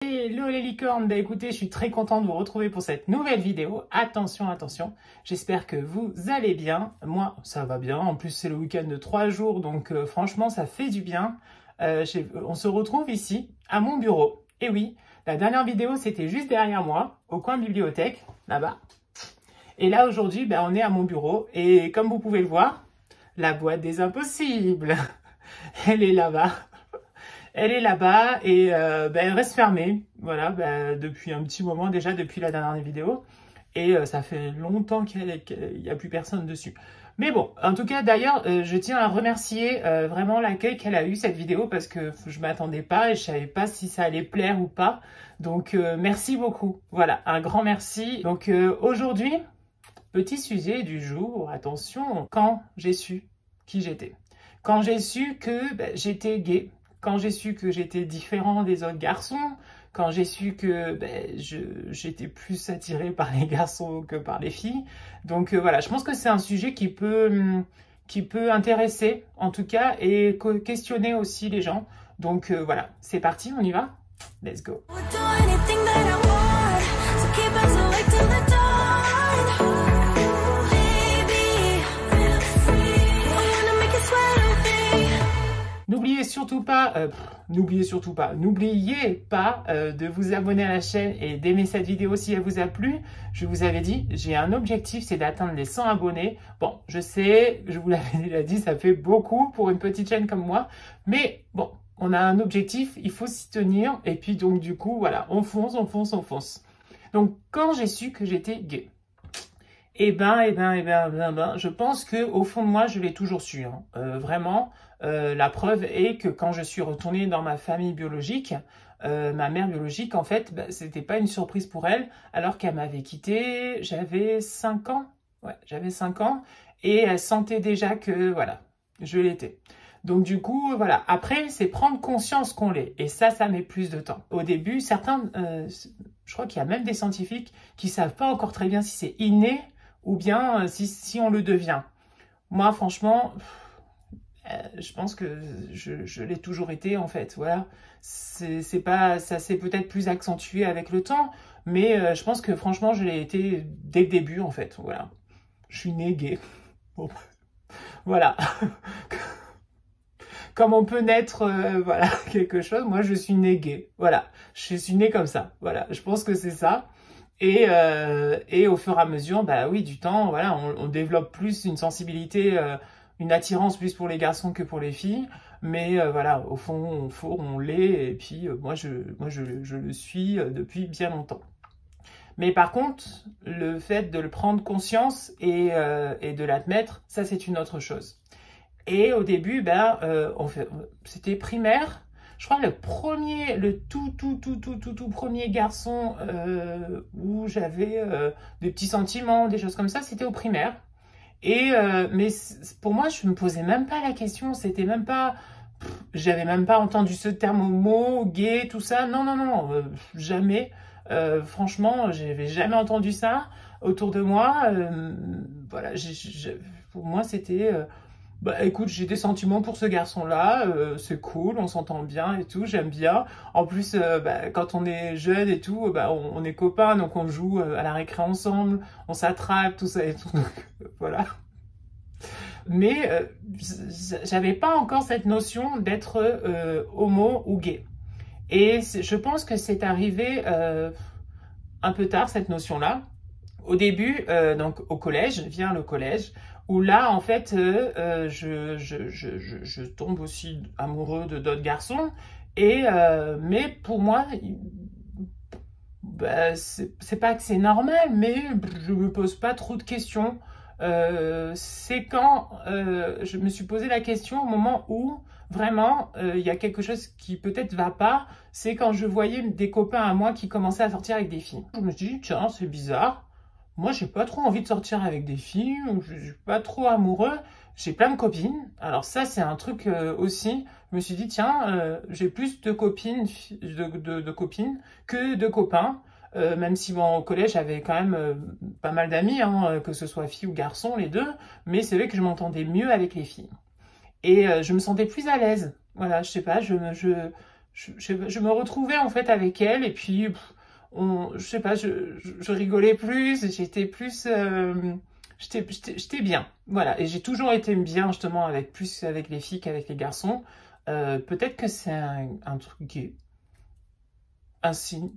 Hello les licornes, bah écoutez, je suis très contente de vous retrouver pour cette nouvelle vidéo. Attention, attention, j'espère que vous allez bien. Moi, ça va bien. En plus, c'est le week-end de 3 jours, donc franchement, ça fait du bien. On se retrouve ici, à mon bureau. Et oui, la dernière vidéo, c'était juste derrière moi, au coin bibliothèque, là-bas. Et là, aujourd'hui, bah, on est à mon bureau. Et comme vous pouvez le voir, la boîte des impossibles, elle est là-bas. Elle est là-bas et elle reste fermée, voilà, depuis un petit moment déjà, depuis la dernière vidéo. Et ça fait longtemps qu'il n'y a plus personne dessus. Mais bon, en tout cas, d'ailleurs, je tiens à remercier vraiment l'accueil qu'elle a eu cette vidéo parce que je m'attendais pas et je savais pas si ça allait plaire ou pas. Donc, merci beaucoup. Voilà, un grand merci. Donc, aujourd'hui, petit sujet du jour, attention, quand j'ai su qui j'étais. Quand j'ai su que j'étais gay. Quand j'ai su que j'étais différent des autres garçons, quand j'ai su que j'étais plus attirée par les garçons que par les filles. Donc voilà, je pense que c'est un sujet qui peut intéresser en tout cas et questionner aussi les gens. Donc voilà, c'est parti, on y va? Let's go! N'oubliez surtout pas de vous abonner à la chaîne et d'aimer cette vidéo si elle vous a plu. Je vous avais dit, j'ai un objectif, c'est d'atteindre les 100 abonnés. Bon, je sais, je vous l'avais déjà dit, ça fait beaucoup pour une petite chaîne comme moi. Mais bon, on a un objectif, il faut s'y tenir. Et puis donc du coup, voilà, on fonce, on fonce, on fonce. Donc quand j'ai su que j'étais gay, je pense que au fond de moi, je l'ai toujours su. Hein. Vraiment, la preuve est que quand je suis retournée dans ma famille biologique, ma mère biologique, en fait, c'était pas une surprise pour elle, alors qu'elle m'avait quittée, j'avais 5 ans. Ouais, j'avais 5 ans, et elle sentait déjà que, voilà, je l'étais. Donc du coup, voilà. Après, c'est prendre conscience qu'on l'est. Et ça met plus de temps. Au début, certains, je crois qu'il y a même des scientifiques qui savent pas encore très bien si c'est inné ou bien si on le devient. Moi, franchement, je pense que je l'ai toujours été, en fait. Voilà. C'est pas, ça s'est peut-être plus accentué avec le temps, mais je pense que franchement, je l'ai été dès le début, en fait. Voilà. Je suis née gay. Bon. Voilà. Comme on peut naître, voilà, quelque chose, moi, je suis née gay. Voilà. Je suis née comme ça. Voilà. Je pense que c'est ça. Et au fur et à mesure, oui, du temps, voilà, on développe plus une sensibilité, une attirance plus pour les garçons que pour les filles. Mais voilà, au fond, on l'est. Et puis, moi, je le suis depuis bien longtemps. Mais par contre, le fait de le prendre conscience et de l'admettre, ça, c'est une autre chose. Et au début, c'était primaire. Je crois le tout premier garçon où j'avais des petits sentiments, des choses comme ça, c'était au primaire. Et mais pour moi, je me posais même pas la question. C'était même pas, j'avais même pas entendu ce terme homo, gay, tout ça. Non, non, non, non, jamais. Franchement, j'avais jamais entendu ça autour de moi. Voilà, pour moi, c'était écoute, j'ai des sentiments pour ce garçon-là, c'est cool, on s'entend bien et tout, j'aime bien. En plus, quand on est jeune et tout, on est copains, donc on joue à la récré ensemble, on s'attrape, tout ça et tout, donc voilà. Mais j'avais pas encore cette notion d'être homo ou gay. Et je pense que c'est arrivé un peu tard, cette notion-là. Au début, donc au collège, vient le collège, où là, en fait, je tombe aussi amoureux de d'autres garçons. Et, mais pour moi, c'est pas que c'est normal, mais je me pose pas trop de questions. C'est quand je me suis posé la question au moment où vraiment il y a quelque chose qui peut-être va pas. C'est quand je voyais des copains à moi qui commençaient à sortir avec des filles. Je me suis dit, tiens, c'est bizarre. Moi, j'ai pas trop envie de sortir avec des filles, je suis pas trop amoureux, j'ai plein de copines. Alors ça, c'est un truc aussi, je me suis dit, tiens, j'ai plus de copines, de copines que de copains, même si bon, au collège, j'avais quand même pas mal d'amis, hein, que ce soit filles ou garçons, les deux, mais c'est vrai que je m'entendais mieux avec les filles. Et je me sentais plus à l'aise. Voilà, je sais pas, je me retrouvais en fait avec elle et puis je sais pas, je rigolais plus, j'étais plus, j'étais bien, voilà. Et j'ai toujours été bien justement plus avec les filles qu'avec les garçons. Peut-être que c'est un truc gay, un signe,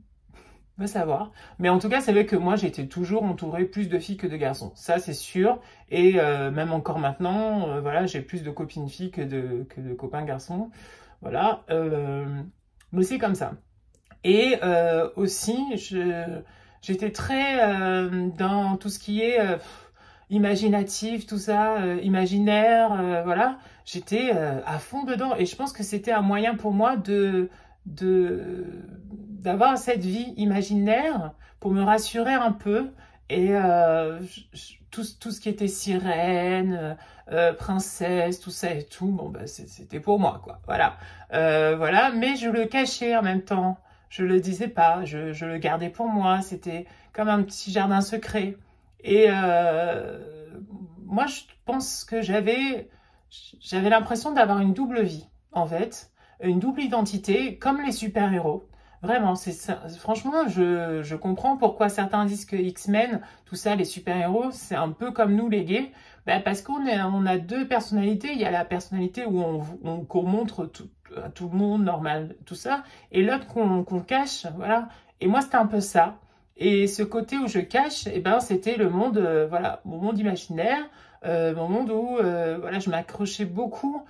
va savoir. Mais en tout cas, c'est vrai que moi, j'étais toujours entourée plus de filles que de garçons. Ça, c'est sûr. Et même encore maintenant, voilà, j'ai plus de copines filles que de copains garçons. Voilà. Mais c'est comme ça. Et aussi, j'étais très dans tout ce qui est imaginatif, tout ça, imaginaire, voilà. J'étais à fond dedans. Et je pense que c'était un moyen pour moi d'avoir cette vie imaginaire pour me rassurer un peu. Et tout ce qui était sirène, princesse, tout ça et tout, bon, bah, c'était pour moi, quoi. Voilà. Voilà. Mais je le cachais en même temps. Je le disais pas. Je le gardais pour moi. C'était comme un petit jardin secret. Et moi, je pense que j'avais l'impression d'avoir une double vie, en fait une double identité, comme les super-héros. Vraiment, franchement, je comprends pourquoi certains disent que X-Men, tout ça, les super-héros, c'est un peu comme nous les gays. Ben, parce on a deux personnalités. Il y a la personnalité où qu'on montre à tout le monde normal, tout ça, et l'autre qu'on cache, voilà. Et moi, c'était un peu ça. Et ce côté où je cache, eh ben, c'était le monde, voilà, mon monde imaginaire, mon monde où, voilà, je m'accrochais beaucoup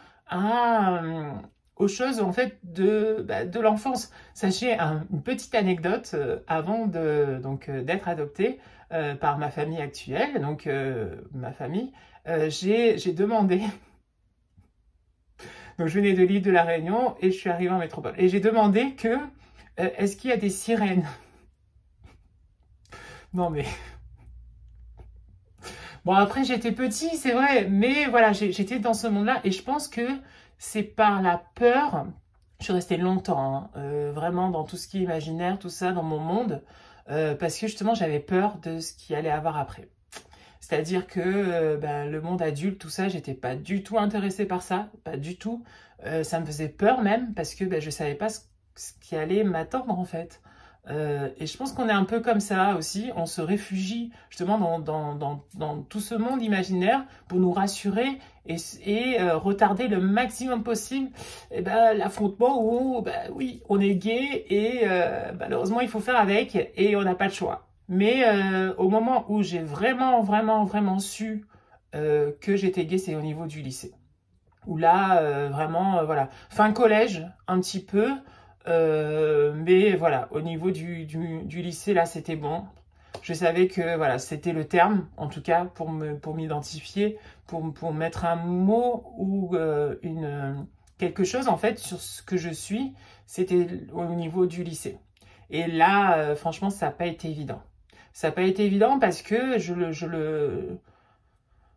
aux choses en fait de l'enfance. Sachez une petite anecdote avant d'être adoptée par ma famille actuelle, donc ma famille, j'ai demandé, donc je venais de l'île de la Réunion et je suis arrivée en métropole, et j'ai demandé que est-ce qu'il y a des sirènes? Non mais... Bon, après, j'étais petit, c'est vrai, mais voilà, j'étais dans ce monde-là et je pense que c'est par la peur. Je suis restée longtemps, hein, vraiment dans tout ce qui est imaginaire, tout ça, dans mon monde, parce que justement, j'avais peur de ce qu'il allait avoir après. C'est-à-dire que ben, le monde adulte, tout ça, j'étais pas du tout intéressée par ça, pas du tout. Ça me faisait peur même, parce que ben, je savais pas ce qui allait m'attendre en fait. Et je pense qu'on est un peu comme ça aussi, on se réfugie justement dans tout ce monde imaginaire pour nous rassurer et retarder le maximum possible l'affrontement où oui, on est gay et malheureusement il faut faire avec et on n'a pas le choix. Mais au moment où j'ai vraiment su que j'étais gay, c'est au niveau du lycée. Où là, vraiment, voilà, fin collège, un petit peu, mais voilà, au niveau du lycée, là, c'était bon. Je savais que voilà, c'était le terme, en tout cas, pour m'identifier, pour mettre un mot ou quelque chose, en fait, sur ce que je suis, c'était au niveau du lycée. Et là, franchement, ça n'a pas été évident. Ça n'a pas été évident parce que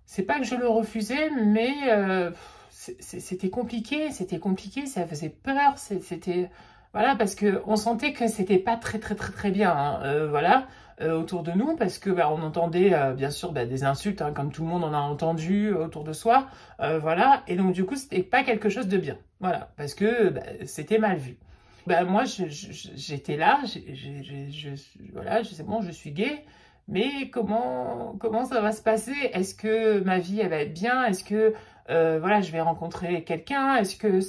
c'est pas que je le refusais, mais c'était compliqué, ça faisait peur, c'était voilà, parce que on sentait que c'était pas très bien, hein, voilà, autour de nous, parce que on entendait bien sûr des insultes, hein, comme tout le monde en a entendu autour de soi, voilà, et donc du coup c'était pas quelque chose de bien, voilà, parce que c'était mal vu. Moi j'étais là, voilà, je sais bon, je suis gay. Mais comment ça va se passer? Est-ce que ma vie elle va être bien? Est-ce que voilà, je vais rencontrer quelqu'un? Est-ce que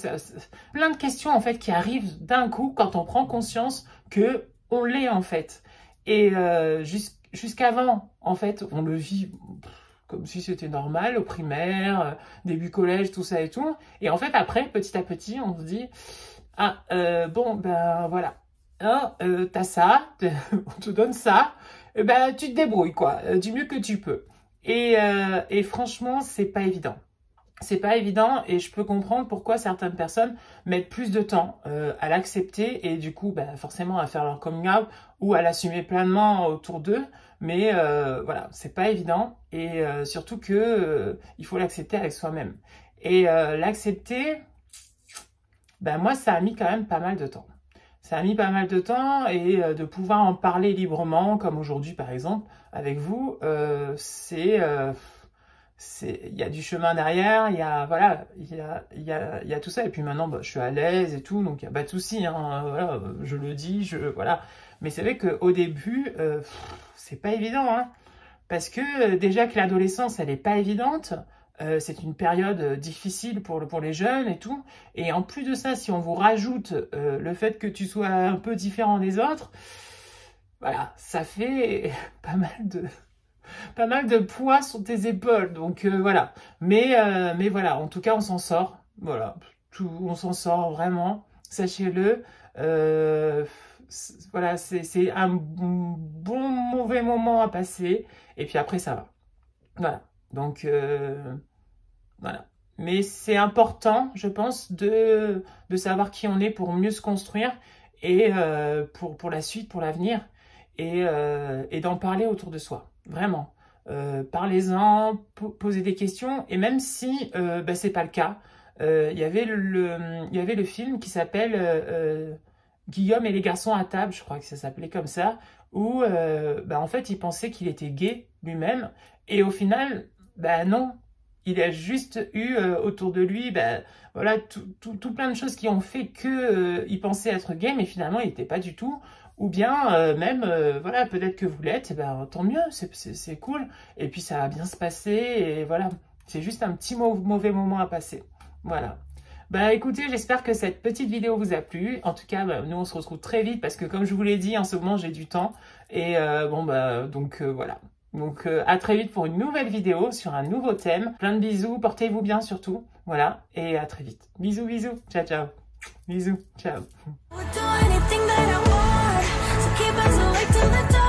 plein de questions en fait qui arrivent d'un coup quand on prend conscience que on l'est en fait. Et jusqu'avant en fait, on le vit comme si c'était normal au primaire, début collège, tout ça et tout. Et en fait après, petit à petit, on se dit ah bon ben voilà, hein, t'as ça, on te donne ça. Tu te débrouilles, quoi, du mieux que tu peux. Et franchement, c'est pas évident. C'est pas évident et je peux comprendre pourquoi certaines personnes mettent plus de temps à l'accepter et du coup, forcément, à faire leur coming out ou à l'assumer pleinement autour d'eux. Mais voilà, c'est pas évident et surtout que il faut l'accepter avec soi-même. Et l'accepter, moi, ça a mis quand même pas mal de temps. Ça a mis pas mal de temps et de pouvoir en parler librement, comme aujourd'hui par exemple, avec vous, il y a du chemin derrière, il y a, voilà, il y a tout ça. Et puis maintenant, bah, je suis à l'aise et tout, donc il n'y a pas de souci, hein, voilà, je le dis, voilà. Mais c'est vrai qu'au début, c'est pas évident, hein, parce que déjà que l'adolescence, elle est pas évidente, c'est une période difficile pour les jeunes et tout. Et en plus de ça, si on vous rajoute le fait que tu sois un peu différent des autres, voilà, ça fait pas mal de poids sur tes épaules. Donc voilà. Mais voilà, en tout cas, on s'en sort. Voilà, on s'en sort vraiment. Sachez-le. Voilà, c'est un bon mauvais moment à passer. Et puis après, ça va. Voilà. Donc voilà. Mais c'est important, je pense, de savoir qui on est pour mieux se construire et pour la suite, pour l'avenir, et d'en parler autour de soi. Vraiment. Parlez-en, posez des questions, et même si bah, c'est pas le cas, il y avait le film qui s'appelle Guillaume et les garçons à table, je crois que ça s'appelait comme ça, où bah, en fait il pensait qu'il était gay lui-même, et au final, bah non. Il a juste eu autour de lui, bah, voilà, tout plein de choses qui ont fait que il pensait être gay, mais finalement il n'était pas du tout. Ou bien même, voilà, peut-être que vous l'êtes, ben, tant mieux, c'est cool. Et puis ça va bien se passer, et voilà, c'est juste un petit mauvais moment à passer. Voilà. Bah écoutez, j'espère que cette petite vidéo vous a plu. En tout cas, bah, nous on se retrouve très vite parce que comme je vous l'ai dit, en ce moment j'ai du temps. Et bon bah donc voilà. Donc à très vite pour une nouvelle vidéo sur un nouveau thème. Plein de bisous, portez-vous bien surtout. Voilà, et à très vite. Bisous, bisous, ciao, ciao. Bisous, ciao. Keep us awake till the dark.